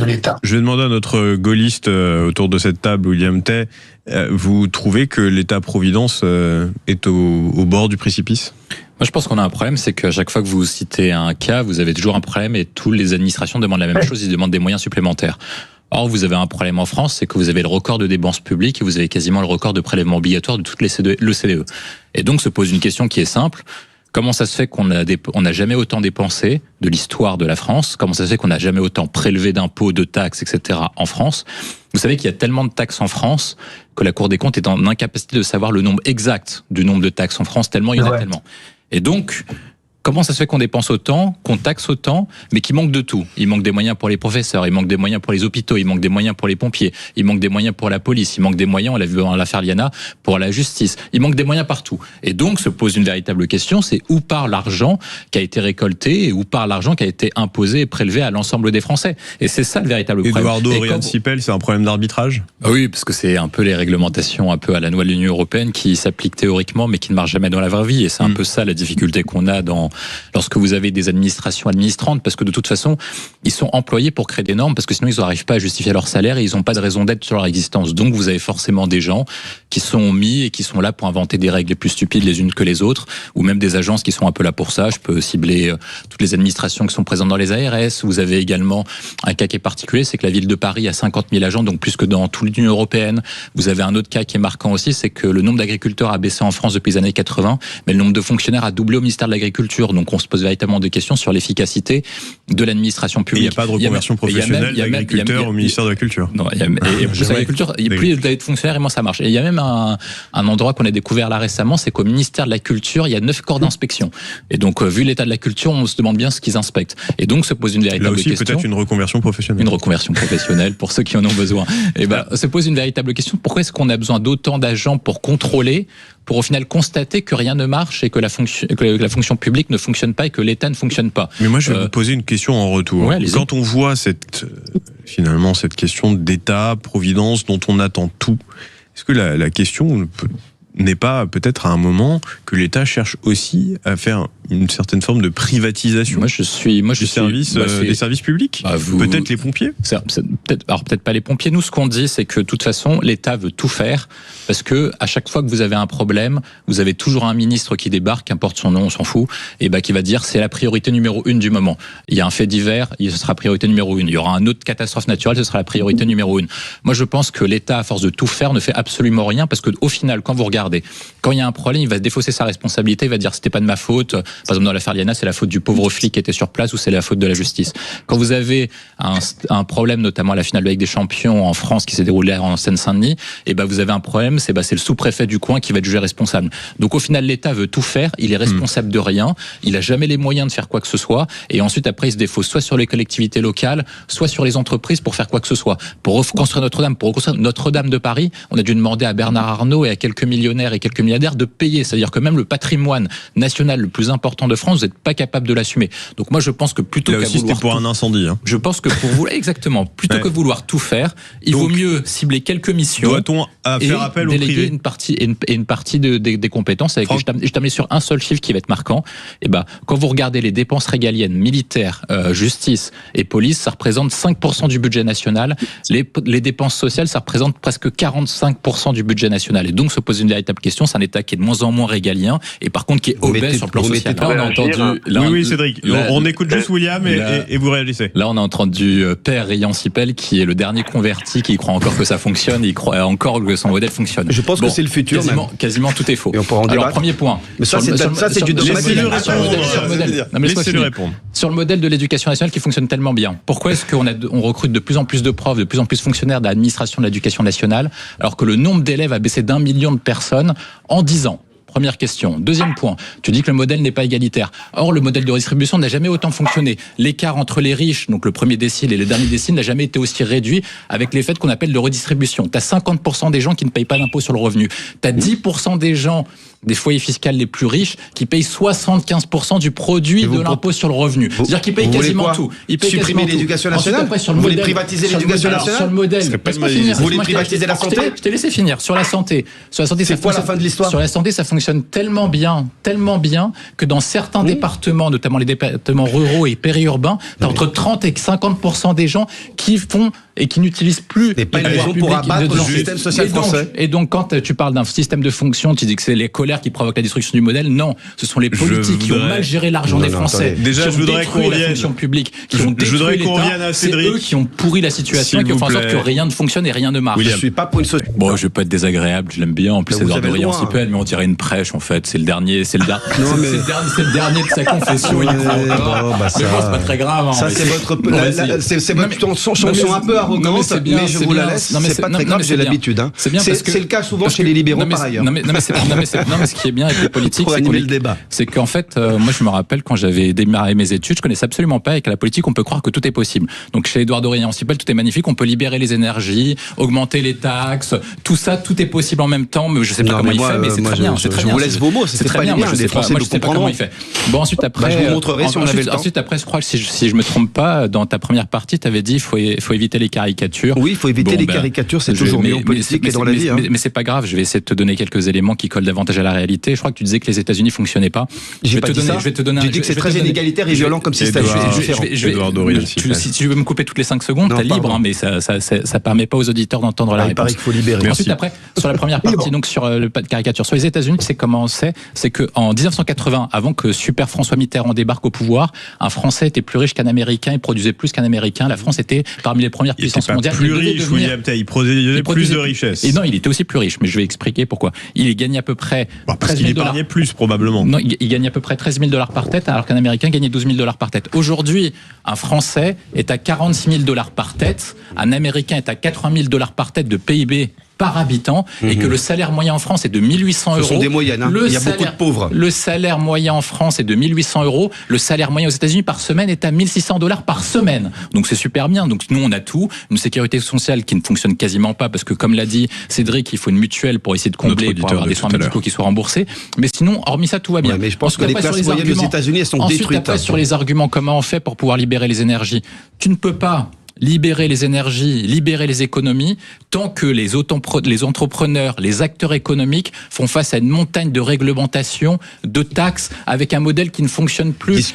l'État. Je vais demander à notre gaulliste autour de cette table, William Tay, vous trouvez que l'État-providence est au bord du précipice ? Moi, je pense qu'on a un problème, c'est qu'à chaque fois que vous citez un cas, vous avez toujours un problème et toutes les administrations demandent la même chose, ils demandent des moyens supplémentaires. Or, vous avez un problème en France, c'est que vous avez le record de dépenses publiques et vous avez quasiment le record de prélèvements obligatoires de toutes les l'OCDE. Et donc, se pose une question qui est simple. Comment ça se fait qu'on n'a jamais autant dépensé de l'histoire de la France? Comment ça se fait qu'on n'a jamais autant prélevé d'impôts, de taxes, etc. en France? Vous savez qu'il y a tellement de taxes en France que la Cour des comptes est en incapacité de savoir le nombre exact du nombre de taxes en France, tellement il y en a tellement. Et donc, comment ça se fait qu'on dépense autant, qu'on taxe autant, mais qu'il manque de tout? Il manque des moyens pour les professeurs, il manque des moyens pour les hôpitaux, il manque des moyens pour les pompiers, il manque des moyens pour la police, il manque des moyens, on l'a vu dans l'affaire Liana, pour la justice. Il manque des moyens partout. Et donc se pose une véritable question, c'est où part l'argent qui a été récolté et où part l'argent qui a été imposé et prélevé à l'ensemble des Français. Et c'est ça le véritable problème. Eduardo Riancipel, c'est un problème d'arbitrage? Oui, parce que c'est un peu les réglementations un peu à la noix de l'Union européenne qui s'appliquent théoriquement mais qui ne marchent jamais dans la vraie vie. Et c'est un peu ça la difficulté qu'on a lorsque vous avez des administrations administrantes, parce que de toute façon, ils sont employés pour créer des normes, parce que sinon ils n'arrivent pas à justifier leur salaire et ils n'ont pas de raison d'être sur leur existence. Donc vous avez forcément des gens qui sont mis et qui sont là pour inventer des règles les plus stupides les unes que les autres, ou même des agences qui sont un peu là pour ça. Je peux cibler toutes les administrations qui sont présentes dans les ARS. Vous avez également un cas qui est particulier, c'est que la ville de Paris a 50 000 agents, donc plus que dans toute l'Union européenne. Vous avez un autre cas qui est marquant aussi, c'est que le nombre d'agriculteurs a baissé en France depuis les années 80, mais le nombre de fonctionnaires a doublé au ministère de l'Agriculture. Donc on se pose véritablement des questions sur l'efficacité de l'administration publique. Il n'y a pas de reconversion professionnelle d'agriculteurs au ministère de la Culture. Non, et plus l'agriculture, plus vous avez de fonctionnaires et moins ça marche. Et il y a même un endroit qu'on a découvert là récemment, c'est qu'au ministère de la Culture, il y a 9 corps d'inspection. Et donc, vu l'état de la culture, on se demande bien ce qu'ils inspectent. Et donc, se pose une véritable question. Là aussi, peut-être une reconversion professionnelle. Une reconversion professionnelle pour ceux qui en ont besoin. Et se pose une véritable question. Pourquoi est-ce qu'on a besoin d'autant d'agents pour contrôler, pour au final constater que rien ne marche et que la fonction publique ne fonctionne pas et que l'État ne fonctionne pas? Mais moi, je vais vous poser une question en retour. Ouais, quand on voit finalement cette question d'État, providence, dont on attend tout, est-ce que la question n'est pas peut-être à un moment que l'État cherche aussi à faire une certaine forme de privatisation des services publics? Peut-être les pompiers? Peut-être pas les pompiers. Nous, ce qu'on dit, c'est que de toute façon, l'État veut tout faire parce que à chaque fois que vous avez un problème, vous avez toujours un ministre qui débarque, qu'importe son nom, on s'en fout, et qui va dire c'est la priorité numéro 1 du moment. Il y a un fait divers, ce sera priorité numéro 1. Il y aura une autre catastrophe naturelle, ce sera la priorité numéro 1. Moi, je pense que l'État, à force de tout faire, ne fait absolument rien parce que au final, quand vous regardez, quand il y a un problème, il va se défausser sa responsabilité, il va dire c'était pas de ma faute. Par exemple, dans l'affaire Liana, c'est la faute du pauvre flic qui était sur place ou c'est la faute de la justice. Quand vous avez un problème, notamment à la finale de la Ligue des Champions en France qui s'est déroulée en Seine-Saint-Denis, vous avez un problème, c'est le sous-préfet du coin qui va être jugé responsable. Donc au final, l'État veut tout faire, il est responsable de rien, il a jamais les moyens de faire quoi que ce soit, et ensuite après il se défausse soit sur les collectivités locales, soit sur les entreprises pour faire quoi que ce soit. Pour reconstruire Notre-Dame, pour reconstruire Notre-Dame de Paris, on a dû demander à Bernard Arnault et à quelques millionnaires et quelques milliardaires de payer. C'est-à-dire que même le patrimoine national le plus important de France, vous n'êtes pas capable de l'assumer. Donc moi je pense que plutôt qu'à vouloir c'était pour un incendie. Je pense que pour vous exactement, plutôt que vouloir tout faire, il vaut mieux cibler quelques missions. Doit-on faire appel au privé une partie des compétences avec je t'amène sur un seul chiffre qui va être marquant. Quand vous regardez les dépenses régaliennes, militaires, justice et police, ça représente 5% du budget national. Les dépenses sociales, ça représente presque 45% du budget national. Et donc se pose une véritable question, c'est un État qui est de moins en moins régalien et par contre qui est obèse sur le plan social. Là, on a entendu. Oui, Cédric. On écoute juste William et vous réagissez. Là, on a entendu Père Riancipel qui est le dernier converti, qui croit encore que ça fonctionne, il croit encore que son modèle fonctionne. Je pense que c'est le futur. Quasiment tout est faux. Et on pourra en débattre. Alors, premier point. Mais ça, c'est du domaine. Laissez-le répondre. Sur le modèle de l'éducation nationale qui fonctionne tellement bien, pourquoi est-ce qu'on recrute de plus en plus de profs, de plus en plus de fonctionnaires de l'administration de l'éducation nationale, alors que le nombre d'élèves a baissé d'1 million de personnes en 10 ans? Première question. Deuxième point, tu dis que le modèle n'est pas égalitaire. Or, le modèle de redistribution n'a jamais autant fonctionné. L'écart entre les riches, donc le premier décile et le dernier décile, n'a jamais été aussi réduit avec les faits qu'on appelle de redistribution. Tu as 50% des gens qui ne payent pas d'impôt sur le revenu. Tu as 10% des gens des foyers fiscaux les plus riches qui payent 75% du produit de l'impôt sur le revenu. C'est-à-dire qu'ils payent quasiment tout. Ils payent supprimer l'éducation nationale. Vous voulez privatiser l'éducation nationale? Sur le modèle. Vous voulez privatiser la santé? Je t'ai laissé finir. Sur la santé. C'est quoi la fin de l'histoire? Sur la santé, ça fonctionne fonctionne tellement bien, que dans certains départements, notamment les départements ruraux et périurbains, tu as entre 30 et 50% des gens qui font et qui n'utilisent plus. Et pas une raison pour abattre le système social français. Et donc, quand tu parles d'un système de fonction, tu dis que c'est les colères qui provoquent la destruction du modèle. Non, ce sont les politiques qui ont mal géré l'argent des Français. Déjà, qui je voudrais qu'on revienne. La fonction publique, qui ont détruit l'État. C'est eux qui ont pourri la situation, qui ont fait en sorte que rien ne fonctionne et rien ne marche. Je suis pas pour une société. Bon, je vais pas être désagréable, je l'aime bien. En plus, c'est Edouard Dorian s'y pèle, mais on dirait une prêche en fait. C'est le dernier de sa confession. Il croit encore. Mais bon, c'est pas très grave. Ça, c'est votre chanson un peu arrogante, mais je vous la laisse. C'est pas très grave, j'ai l'habitude. C'est le cas souvent chez les libéraux par ailleurs. Non, mais ce qui est bien avec les politiques, c'est qu'en fait, moi, je me rappelle quand j'avais démarré mes études, je connaissais absolument pas. Avec la politique, on peut croire que tout est possible. Donc, chez Edouard Dorian s'y pèle, tout est magnifique. On peut libérer les énergies, augmenter les taxes, tout ça, tout est possible en même temps. Mais je sais pas comment il fait, mais c'est très bien. Je vous laisse vos mots, c'est très bien. Les Français le comprendront. Il fait. Bon, ensuite après, je vous montrerai si on avait le temps. Ensuite après, je crois que si je me trompe pas, dans ta première partie, tu avais dit il faut éviter les caricatures. Oui, il faut éviter les caricatures, c'est toujours mieux en politique et dans la vie. Mais c'est pas grave, je vais essayer de te donner quelques éléments qui collent davantage à la réalité. Je crois que tu disais que les États-Unis fonctionnaient pas. J'ai pas dit ça. J'ai dit que c'est très inégalitaire et violent comme système. Si tu veux me couper toutes les 5 secondes, t'es libre, mais ça permet pas aux auditeurs d'entendre la réponse. Il paraît qu'il faut libérer. Ensuite, après, sur la première partie, donc sur le pas de caricature, sur les États-Unis, tu sais comment c'est que en 1980, avant que Super François Mitterrand débarque au pouvoir, un Français était plus riche qu'un Américain, il produisait plus qu'un Américain. La France était parmi les premières puissances mondiales. Plus riche, William Tay, il produisait plus de richesses. Et non, il était aussi plus riche, mais je vais expliquer pourquoi. Il gagnait à peu près parce qu'il épargnait plus probablement. Non, il gagnait à peu près $13 000 par tête, alors qu'un Américain gagnait $12 000 par tête. Aujourd'hui, un Français est à $46 000 par tête, un Américain est à $80 000 par tête de PIB par habitant, et que le salaire moyen en France est de 1 800 euros. Ce sont des moyennes, hein. Il y a beaucoup de pauvres. Le salaire moyen en France est de 1 800 euros. Le salaire moyen aux États-Unis par semaine est à $1 600 par semaine. Donc c'est super bien. Donc nous, on a tout. Une sécurité sociale qui ne fonctionne quasiment pas parce que, comme l'a dit Cédric, il faut une mutuelle pour essayer de combler, pour avoir des soins médicaux qui soient remboursés. Mais sinon, hormis ça, tout va bien. Ouais, mais je pense que les classes moyennes aux États-Unis, elles sont détruites. Ensuite, après, sur les arguments, comment on fait pour pouvoir libérer les énergies? Tu ne peux pas libérer les énergies, libérer les économies, tant que les entrepreneurs, les acteurs économiques font face à une montagne de réglementations, de taxes, avec un modèle qui ne fonctionne plus.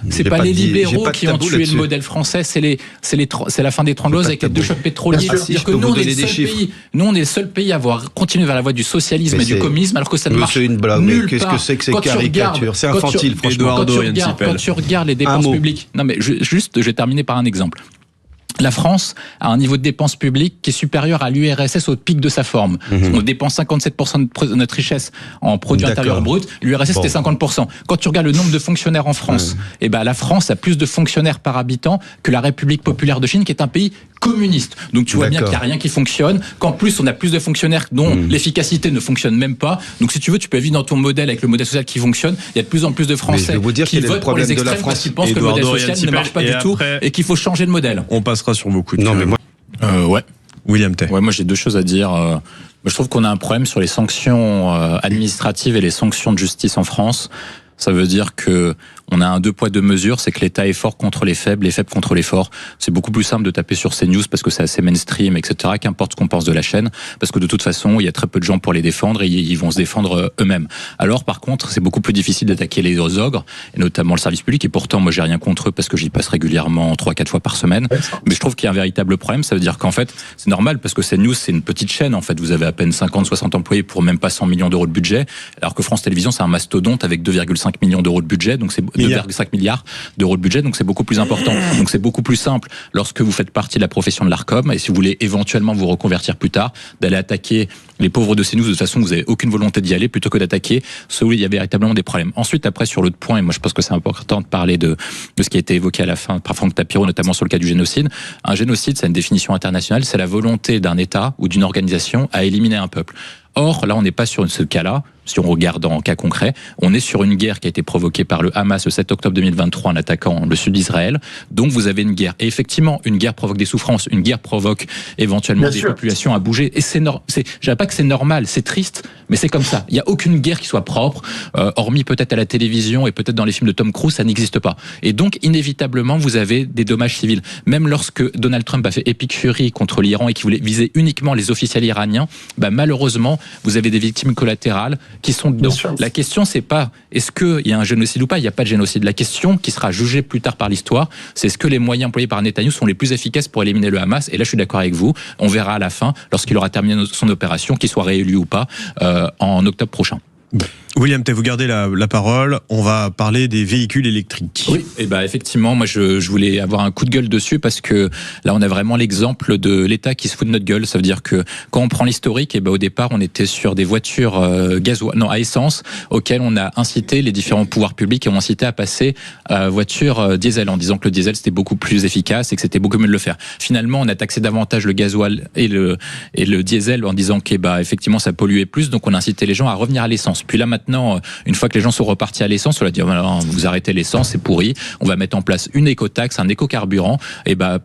C'est pas les libéraux qui ont tué le modèle français, c'est la fin des Tremblos avec les 2 chocs pétroliers. C'est-à-dire que nous, on est le seul pays à avoir continué vers la voie du socialisme et du communisme, alors que ça ne marche nulle part. Qu'est-ce que c'est que ces caricatures? C'est infantile, franchement. Quand tu regardes les dépenses publiques, non mais je vais terminer par un exemple. La France a un niveau de dépenses publiques qui est supérieur à l'URSS au pic de sa forme. On dépense 57% de notre richesse en produit intérieur brut. L'URSS, c'était 50%. Quand tu regardes le nombre de fonctionnaires en France, eh ben, la France a plus de fonctionnaires par habitant que la République populaire de Chine, qui est un pays communiste. Donc tu vois bien qu'il n'y a rien qui fonctionne, qu'en plus on a plus de fonctionnaires dont l'efficacité ne fonctionne même pas. Donc si tu veux, tu peux vivre dans ton modèle avec le modèle social qui fonctionne. Il y a de plus en plus de Français qui votent pour les extrêmes parce qu'ils pensent que le modèle social ne marche pas du tout et qu'il faut changer de modèle. On passera sur beaucoup de ouais. William Tay. Ouais, moi j'ai 2 choses à dire. Je trouve qu'on a un problème sur les sanctions administratives et les sanctions de justice en France. Ça veut dire que on a un 2 poids 2 mesures, c'est que l'État est fort contre les faibles contre les forts. C'est beaucoup plus simple de taper sur CNews parce que c'est assez mainstream, etc. Qu'importe ce qu'on pense de la chaîne, parce que de toute façon, il y a très peu de gens pour les défendre et ils vont se défendre eux-mêmes. Alors, par contre, c'est beaucoup plus difficile d'attaquer les ogres, et notamment le service public. Et pourtant, moi, j'ai rien contre eux parce que j'y passe régulièrement 3-4 fois par semaine. Mais je trouve qu'il y a un véritable problème. Ça veut dire qu'en fait, c'est normal parce que CNews, c'est une petite chaîne. En fait, vous avez à peine 50-60 employés pour même pas 100 millions d'euros de budget, alors que France Télévisions, c'est un mastodonte avec 2,5 millions d'euros de budget, donc c'est 2,5 milliards d'euros de budget, donc c'est beaucoup plus important. Donc c'est beaucoup plus simple lorsque vous faites partie de la profession de l'Arcom et si vous voulez éventuellement vous reconvertir plus tard, d'aller attaquer les pauvres de CNews. De toute façon, vous n'avez aucune volonté d'y aller plutôt que d'attaquer ceux où il y a véritablement des problèmes. Ensuite, après, sur l'autre point, et moi je pense que c'est important de parler de ce qui a été évoqué à la fin par Franck Tapiro, notamment sur le cas du génocide. Un génocide, c'est une définition internationale, c'est la volonté d'un État ou d'une organisation à éliminer un peuple. Or, là, on n'est pas sur ce cas-là. Si on regarde en cas concret, on est sur une guerre qui a été provoquée par le Hamas le 7 octobre 2023 en attaquant le sud d'Israël. Donc vous avez une guerre. Et effectivement, une guerre provoque des souffrances, une guerre provoque éventuellement des populations à bouger. Et je dirais pas que c'est normal, c'est triste, mais c'est comme ça. Il n'y a aucune guerre qui soit propre, hormis peut-être à la télévision et peut-être dans les films de Tom Cruise, ça n'existe pas. Et donc, inévitablement, vous avez des dommages civils. Même lorsque Donald Trump a fait Epic Fury contre l'Iran et qui voulait viser uniquement les officiels iraniens, malheureusement, vous avez des victimes collatérales qui sont dedans. La question, c'est pas est-ce qu'il y a un génocide ou pas, il n'y a pas de génocide. La question qui sera jugée plus tard par l'histoire, c'est est-ce que les moyens employés par Netanyahou sont les plus efficaces pour éliminer le Hamas. Et là, je suis d'accord avec vous, on verra à la fin, lorsqu'il aura terminé son opération, qu'il soit réélu ou pas, en octobre prochain. William Tay, vous gardez la parole. On va parler des véhicules électriques. Oui, et effectivement, moi je voulais avoir un coup de gueule dessus parce que là on a vraiment l'exemple de l'État qui se fout de notre gueule. Ça veut dire que quand on prend l'historique, au départ on était sur des voitures à essence auxquelles on a incité les différents pouvoirs publics et ont incité à passer à voitures diesel en disant que le diesel c'était beaucoup plus efficace et que c'était beaucoup mieux de le faire. Finalement, on a taxé davantage le gasoil et le diesel en disant que effectivement ça polluait plus, donc on a incité les gens à revenir à l'essence. Puis là maintenant, une fois que les gens sont repartis à l'essence, on va dire vous arrêtez l'essence, c'est pourri. On va mettre en place une écotaxe, un écocarburant,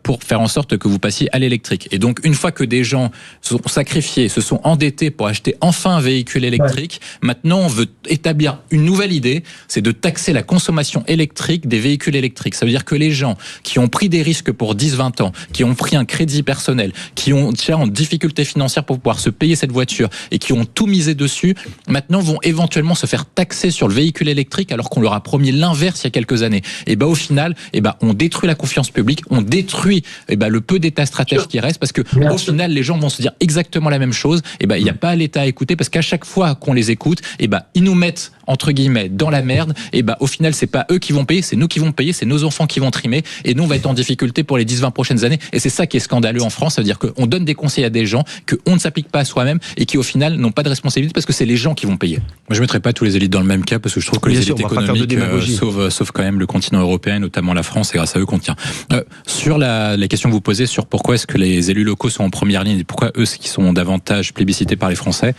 pour faire en sorte que vous passiez à l'électrique. Et donc une fois que des gens se sont sacrifiés, se sont endettés pour acheter enfin un véhicule électrique, maintenant on veut établir une nouvelle idée, c'est de taxer la consommation électrique des véhicules électriques. Ça veut dire que les gens qui ont pris des risques pour 10-20 ans, qui ont pris un crédit personnel, qui ont déjà en difficulté financière pour pouvoir se payer cette voiture et qui ont tout misé dessus, maintenant vont éventuellement se faire taxer sur le véhicule électrique alors qu'on leur a promis l'inverse il y a quelques années. Au final, on détruit la confiance publique, on détruit le peu d'État stratège qui reste parce que au final, les gens vont se dire exactement la même chose. Il n'y a pas l'État à écouter parce qu'à chaque fois qu'on les écoute, ils nous mettent entre guillemets dans la merde. Au final, c'est pas eux qui vont payer, c'est nous qui vont payer, c'est nos enfants qui vont trimer et nous on va être en difficulté pour les 10-20 prochaines années. Et c'est ça qui est scandaleux en France. Ça veut dire qu'on donne des conseils à des gens qu'on ne s'applique pas à soi-même et qui au final n'ont pas de responsabilité parce que c'est les gens qui vont payer. Moi, je mettrais pas tous les élites dans le même cas parce que je trouve que les élites économiques sauvent quand même le continent européen, notamment la France, et grâce à eux qu'on tient. Sur la question que vous posez sur pourquoi est-ce que les élus locaux sont en première ligne et pourquoi eux qui sont davantage plébiscités par les Français,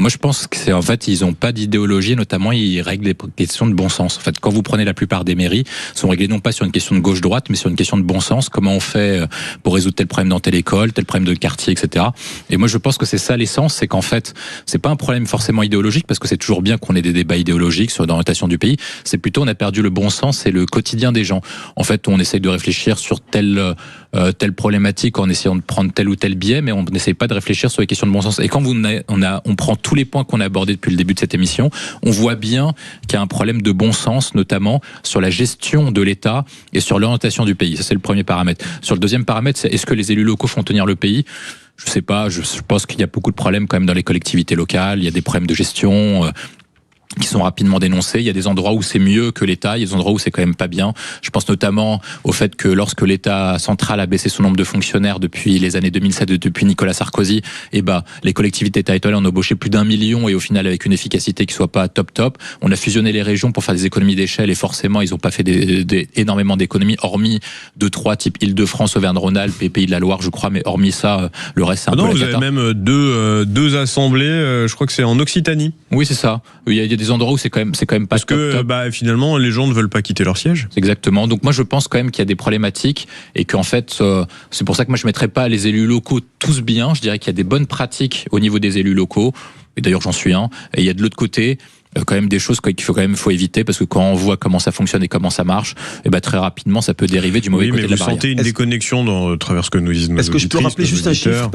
moi, je pense que c'est en fait, ils n'ont pas d'idéologie, notamment ils règlent des questions de bon sens. En fait, quand vous prenez la plupart des mairies, sont réglées non pas sur une question de gauche-droite, mais sur une question de bon sens. Comment on fait pour résoudre tel problème dans telle école, tel problème de quartier, etc. Et moi, je pense que c'est ça l'essence, c'est qu'en fait, c'est pas un problème forcément idéologique, parce que c'est toujours bien qu'on ait des débats idéologiques sur l'orientation du pays. C'est plutôt, on a perdu le bon sens et le quotidien des gens. En fait, on essaye de réfléchir sur telle problématique en essayant de prendre tel ou tel biais, mais on n'essaye pas de réfléchir sur les questions de bon sens. Et quand on prend tous les points qu'on a abordés depuis le début de cette émission, on voit bien qu'il y a un problème de bon sens, notamment sur la gestion de l'État et sur l'orientation du pays. Ça, c'est le premier paramètre. Sur le deuxième paramètre, c'est est-ce que les élus locaux font tenir le pays ? Je sais pas, je pense qu'il y a beaucoup de problèmes quand même dans les collectivités locales, il y a des problèmes de gestion qui sont rapidement dénoncés. Il y a des endroits où c'est mieux que l'État, il y a des endroits où c'est quand même pas bien. Je pense notamment au fait que lorsque l'État central a baissé son nombre de fonctionnaires depuis les années 2007, depuis Nicolas Sarkozy, les collectivités territoriales ont embauché plus d'1 million et au final avec une efficacité qui soit pas top. On a fusionné les régions pour faire des économies d'échelle et forcément ils ont pas fait énormément d'économies, hormis 2-3 type Île-de-France, Auvergne-Rhône-Alpes et Pays de la Loire, je crois, mais hormis ça, le reste c'est un peu la cata. Vous avez même deux assemblées, je crois que c'est en Occitanie. Oui, c'est ça. Il y a des endroits où c'est quand même pas parce que finalement les gens ne veulent pas quitter leur siège. Exactement. Donc moi je pense quand même qu'il y a des problématiques et qu'en fait c'est pour ça que moi je mettrais pas les élus locaux tous bien. Je dirais qu'il y a des bonnes pratiques au niveau des élus locaux et d'ailleurs j'en suis un. Et il y a de l'autre côté quand même des choses qu'il faut éviter parce que quand on voit comment ça fonctionne et comment ça marche, très rapidement ça peut dériver du mauvais côté de la barrière. Vous sentez une déconnexion dans travers ce que nous disent nos Est-ce que je peux rappeler juste un chiffre ?